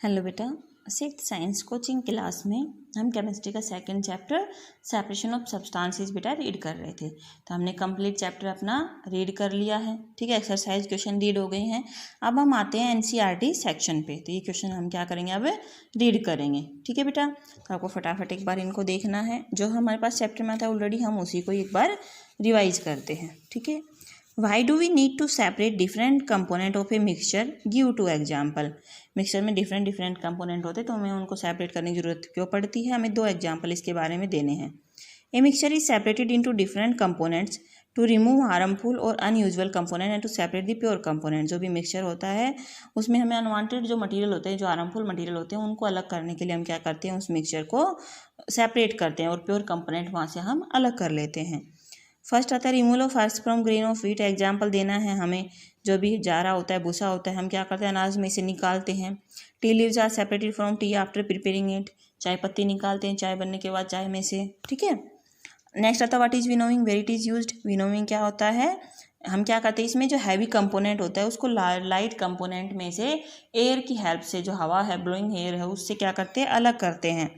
Hello बेटा, six science coaching class में हम केमिस्ट्री का second chapter separation of substances बेटा रीड कर रहे थे। तो हमने कंप्लीट चैप्टर अपना रीड कर लिया है। ठीक है, एक्सरसाइज क्वेश्चन रीड हो गए हैं। अब हम आते हैं एनसीईआरटी सेक्शन पे। तो ये क्वेश्चन हम क्या करेंगे, अब रीड करेंगे। ठीक है बेटा, तो आपको फटाफट एक बार इनको देखना है। जो हमारे पास चैप्टर में था ऑलरेडी, हम उसी को एक बार रिवाइज करते हैं। ठीक है, Why do we need to separate different component of a mixture? Give to example. Mixture में डिफरेंट कंपोनेंट होते हैं, तो हमें उनको सेपरेट करने की जरूरत क्यों पड़ती है? हमें 2 एग्जाम्पल इसके बारे में देने हैं। A mixture is separated into different components to remove harmful और unusual component and to separate the pure component. जो भी मिक्सचर होता है उसमें हमें अनवांटेड जो मटेरियल होते हैं, जो हार्मफुल मटेरियल होते हैं, उनको अलग करने के लिए हम क्या करते हैं, उस मिक्सचर को सेपरेट करते हैं और प्योर कंपोनेंट वहाँ से हम अलग कर लेते हैं। फर्स्ट आता है removal of first from grain of wheat. Example देना है हमें। जो भी जारा होता है, भूसा होता है, हम क्या करते हैं, अनाज में से निकालते हैं। Tea leaves are separated from tea after preparing it. चाय पत्ती निकालते हैं चाय बनने के बाद चाय में से। ठीक है, नेक्स्ट आता है what is winnowing, where it is used. Winnowing क्या होता है, हम क्या करते हैं, इसमें जो हैवी कंपोनेंट होता है उसको लाइट कंपोनेंट में से एयर की हेल्प से, जो हवा है, ब्लोइंग एयर है, उससे क्या करते हैं, अलग करते हैं।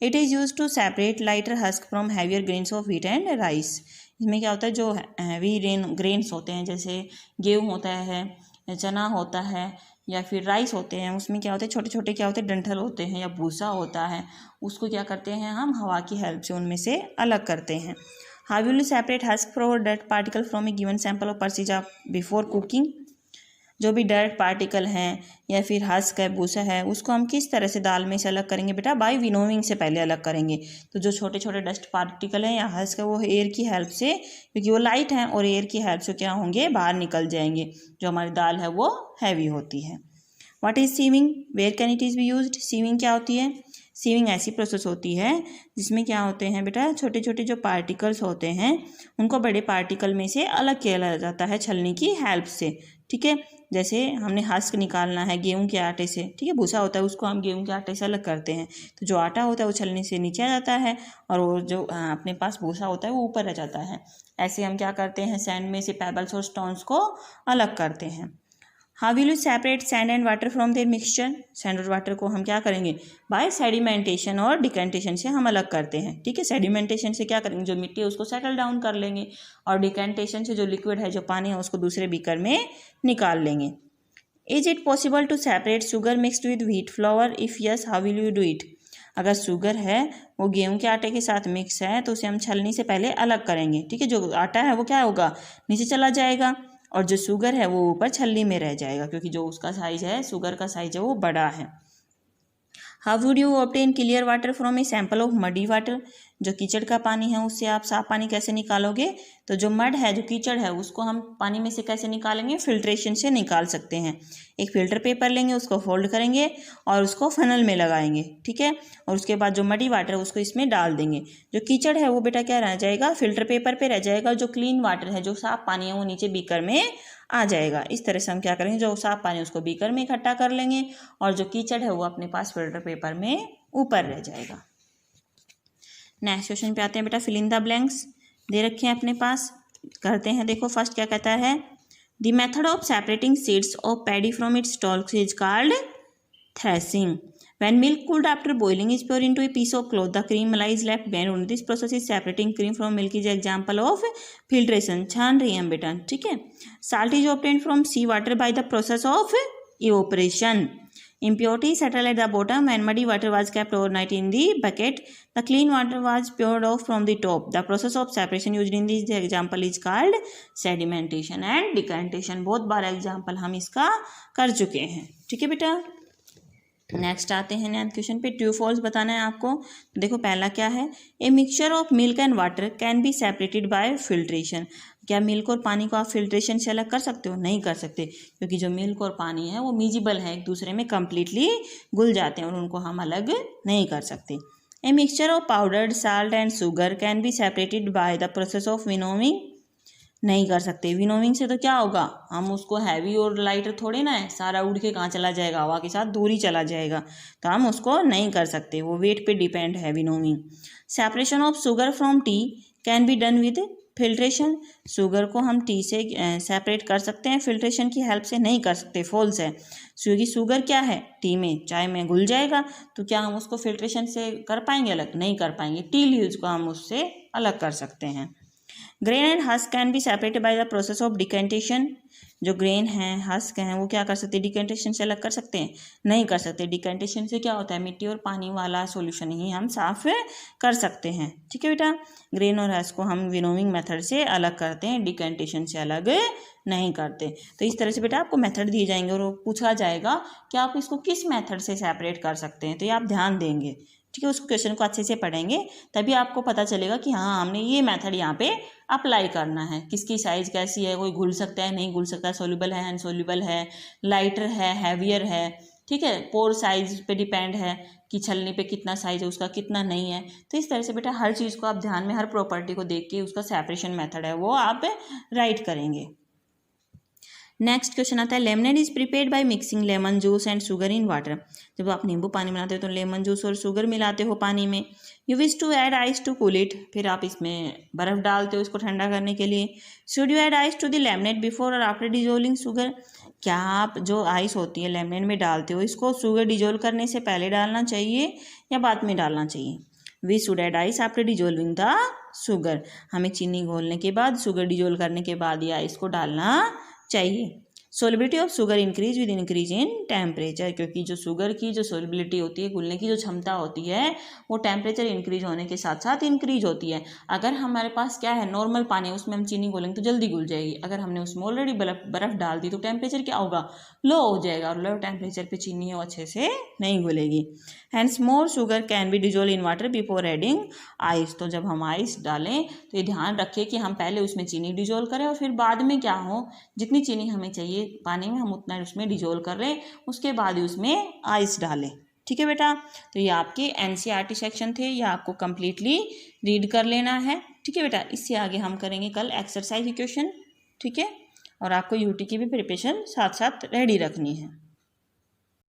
It is use to separate lighter husk from heavier grains of wheat and rice. इसमें क्या होता है, जो हैवी ग्रेन्स होते हैं, जैसे गेहूँ होता है, चना होता है, या फिर राइस होते हैं, उसमें क्या होते हैं, छोटे छोटे क्या होते हैं, डंठल होते हैं या भूसा होता है, उसको क्या करते हैं, हम हवा की हेल्प से उनमें से अलग करते हैं। How will you separate husk from dirt particle from a given sample of pulses before cooking. जो भी डर्ट पार्टिकल हैं या फिर हस्क है, भूसा है, उसको हम किस तरह से दाल में से अलग करेंगे बेटा, बाय विनोविंग से पहले अलग करेंगे। तो जो छोटे छोटे डस्ट पार्टिकल हैं या हस्क है, वो एयर की हेल्प से, क्योंकि वो लाइट हैं और एयर की हेल्प से क्या होंगे, बाहर निकल जाएंगे। जो हमारी दाल है वो हैवी होती है। What is sieving, where can it is be used. Sieving क्या होती है, सीविंग ऐसी प्रोसेस होती है जिसमें क्या होते हैं बेटा, छोटे छोटे जो पार्टिकल्स होते हैं उनको बड़े पार्टिकल में से अलग किया जाता है छलनी की हेल्प से। ठीक है, जैसे हमने हस्क निकालना है गेहूं के आटे से, ठीक है, भूसा होता है, उसको हम गेहूं के आटे से अलग करते हैं। तो जो आटा होता है वो छलनी से नीचे आ जाता है और वो जो अपने पास भूसा होता है वो ऊपर रह जाता है। ऐसे हम क्या करते हैं, सैंड में से पेबल्स और स्टोन्स को अलग करते हैं। How will you separate sand and water from their mixture. Sand और वाटर को हम क्या करेंगे, बाय सेडिमेंटेशन और डिकेंटेशन से हम अलग करते हैं। ठीक है, सेडिमेंटेशन से क्या करेंगे, जो मिट्टी है उसको सेटल डाउन कर लेंगे, और डिकेंटेशन से जो लिक्विड है, जो पानी है, उसको दूसरे बीकर में निकाल लेंगे। Is it possible to separate sugar mixed with wheat flour, if yes how will you do it. अगर शुगर है वो गेहूं के आटे के साथ मिक्स है तो उसे हम छलनी से पहले अलग करेंगे। ठीक है, जो आटा है वो क्या होगा, नीचे चला जाएगा, और जो शुगर है वो ऊपर छलनी में रह जाएगा, क्योंकि जो उसका साइज है, शुगर का साइज है, वो बड़ा है। How would you obtain clear water from a sample of muddy water. जो कीचड़ का पानी है उससे आप साफ पानी कैसे निकालोगे। तो जो मड है, जो कीचड़ है, उसको हम पानी में से कैसे निकालेंगे, फिल्ट्रेशन से निकाल सकते हैं। एक फिल्टर पेपर लेंगे, उसको फोल्ड करेंगे और उसको फनल में लगाएंगे। ठीक है, और उसके बाद जो मडी वाटर है उसको इसमें डाल देंगे। जो कीचड़ है वो बेटा क्या रह जाएगा, फिल्टर पेपर पे रह जाएगा। जो क्लीन वाटर है, जो साफ पानी है, वो नीचे बीकर में आ जाएगा। इस तरह से हम क्या करेंगे, जो साफ पानी उसको बीकर में इकट्ठा कर लेंगे और जो कीचड़ है वो अपने पास फिल्टर पेपर में ऊपर रह जाएगा। नेक्स्ट क्वेश्चन पे आते हैं बेटा, फिल इन द ब्लैंक्स दे रखे हैं अपने पास, करते हैं। देखो फर्स्ट क्या कहता है, the method of separating seeds of paddy from its stocks is called threshing. When milk cooled after boiling is poured into a piece of cloth, the cream is left behind. On this process is separating cream from milk is example of filtration. छान रही हैं बेटा। ठीक है, salt is obtained from sea water by the process of evaporation. Impurity settled at the bottom and muddy water was kept overnight in the bucket. The clean water was poured off from the top. The process of separation used in this example is called sedimentation and decantation. बहुत बार example हम इसका कर चुके हैं। ठीक है बेटा, next आते हैं नैन्थ क्वेश्चन पे। ट्रू फॉल्स बताना है आपको। देखो पहला क्या है, a mixture of milk and water can be separated by filtration. क्या मिल्क और पानी को आप फिल्ट्रेशन से अलग कर सकते हो, नहीं कर सकते, क्योंकि जो मिल्क और पानी है वो मिजिबल है, एक दूसरे में कम्प्लीटली घुल जाते हैं और उनको हम अलग नहीं कर सकते। A mixture of powdered salt and sugar can be separated by the process of winnowing, नहीं कर सकते। विनोविंग से तो क्या होगा, हम उसको हैवी और लाइटर थोड़े ना है, सारा उड़ के कहाँ चला जाएगा, हवा के साथ दूर ही चला जाएगा, तो हम उसको नहीं कर सकते, वो वेट पे डिपेंड है winnowing. Separation of sugar from T can be done with filtration, sugar को हम टी से सेपरेट कर सकते हैं, फिल्ट्रेशन की हेल्प से नहीं कर सकते, फॉल्स है, क्योंकि शुगर क्या है, टी में, चाय में घुल जाएगा, तो क्या हम उसको फिल्ट्रेशन से कर पाएंगे अलग, नहीं कर पाएंगे। टी लीव्स को हम उससे अलग कर सकते हैं। Grain and husk can be separated by the process of decantation, जो ग्रेन है, हस्क हैं, वो क्या कर सकते हैं, डिकेंटेशन से अलग कर सकते हैं, नहीं कर सकते। डिकेंटेशन से क्या होता है, मिट्टी और पानी वाला सॉल्यूशन ही हम साफ कर सकते हैं। ठीक है बेटा, ग्रेन और हस्क को हम विनोविंग मेथड से अलग करते हैं, डिकेंटेशन से अलग नहीं करते। तो इस तरह से बेटा आपको मेथड दिए जाएंगे और पूछा जाएगा कि आप इसको किस मेथड से सेपरेट कर सकते हैं, तो ये आप ध्यान देंगे। ठीक है, उस क्वेश्चन को अच्छे से पढ़ेंगे, तभी आपको पता चलेगा कि हाँ हमने ये मेथड यहाँ पे अप्लाई करना है। किसकी साइज़ कैसी है, कोई घुल सकता है, नहीं घुल सकता, सोल्यूबल है, अनसोल्यूबल है, लाइटर है, हैवियर है। ठीक है, पोर साइज पे डिपेंड है कि छलनी पे कितना साइज है उसका, कितना नहीं है। तो इस तरह से बेटा हर चीज़ को आप ध्यान में, हर प्रॉपर्टी को देख के उसका सेपरेशन मेथड है वो आप राइट करेंगे। नेक्स्ट क्वेश्चन आता है, lemonade is prepared by mixing lemon juice and sugar in water. जब आप नींबू पानी बनाते हो तो लेमन जूस और शुगर मिलाते हो पानी में। You wish to add ice to cool it, फिर आप इसमें बर्फ़ डालते हो इसको ठंडा करने के लिए। Should you add ice to the lemonade before और आफ्टर डिजोल्विंग शुगर, क्या आप जो आइस होती है लेमनेड में डालते हो इसको शुगर डिजोल्व करने से पहले डालना चाहिए या बाद में डालना चाहिए। We should add ice after dissolving the sugar, हमें चीनी घोलने के बाद, शुगर डिजोल्व करने के बाद ये आइस को डालना चाहिए। Solubility of sugar increase with increase in temperature, क्योंकि जो शुगर की जो सोलिबिलिटी होती है, घुलने की जो क्षमता होती है, वो टेम्परेचर इंक्रीज होने के साथ साथ इंक्रीज होती है। अगर हमारे पास क्या है, नॉर्मल पानी, उसमें हम चीनी घोलेंगे तो जल्दी घुल जाएगी। अगर हमने उसमें ऑलरेडी बर्फ़ डाल दी तो टेम्परेचर क्या होगा, लो हो जाएगा, और लो टेम्परेचर पे चीनी वो अच्छे से नहीं घुलेगी। Hence more sugar can be dissolve in water before adding ice, तो जब हम आइस डालें तो ये ध्यान रखें कि हम पहले उसमें चीनी डिजोल्व करें और फिर बाद में क्या हो, जितनी चीनी हमें चाहिए पानी में हम उतना उसमें डिजोल्व कर लें, उसके बाद ही उसमें आइस डालें। ठीक है बेटा, तो ये आपके एनसीईआरटी सेक्शन थे, ये आपको कंप्लीटली रीड कर लेना है। ठीक है बेटा, इससे आगे हम करेंगे कल एक्सरसाइज क्वेश्चन। ठीक है, और आपको यूटी की भी प्रिपरेशन साथ साथ रेडी रखनी है।